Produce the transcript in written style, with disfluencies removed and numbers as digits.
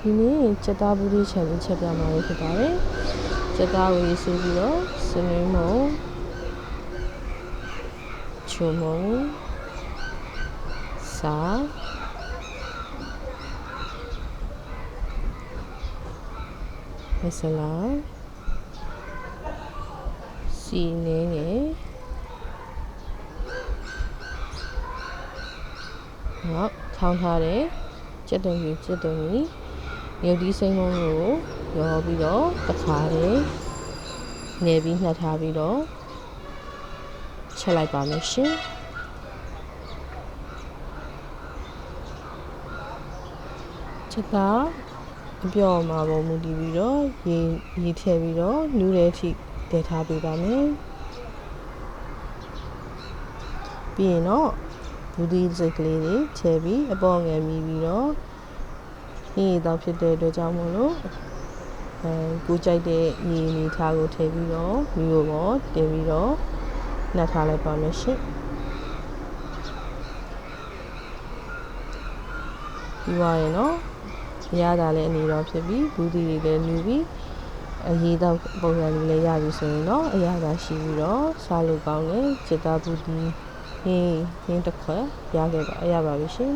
ဒီနေ့ကြက်သားဘူးလေးချက်လေးချက်ပြမှာလေးဖြစ်ပါတယ်ကြက်သားကိုရေးဆွေးပြီးတော့စနွေးမုံချုံမုံစာမဆလာစီနေငယ်ဟုတ်ထောင်းထားတဲ့ကြက်တုံကြီးမြုပ်သီးစိမ်းမုံကိုရောပြီးတော့တစ်ခါတည်းနေပြီးနှက်ထားပြီးတော့ချက်လိုက်ပါမယ်ရှင်ချက်သားအပြော့မှာပုံမူတည်ပြီးတော့ရေထည့်ပြီးတော့နူးတဲ့အထိတည်ထားပေးပါမယ်ပြီးရင်တော့ဘူးဒီစိတ်ကလေးတွေထည့်ပြီးအပေါ်ငယ်မြည်ပြီးတော့ဒီတော့ဖြစ်တဲ့အတွက်ကြောင့်မို့လို့ကိုကြိုက်တဲ့ညီနေထားကိုထည့်ပြီးတော့မျိုးပေါ်တင်ပြီးတော့နှက်ထားလိုက်ပါမယ်ရှင်ပြီးသွားရင်တော့ရတာလည်းအနေတော့ဖြစ်ပြီးဘူးဒီတွေလည်းနူပြီးအရေးတော့ပုံစံလေးလည်းရပြီဆိုရင်တော့အရာသာရှိပြီးတော့စားလို့ကောင်းတယ်ကြက်သားဘူးဒီဟင်းတစ်ခွက်ရပါပြီရှင်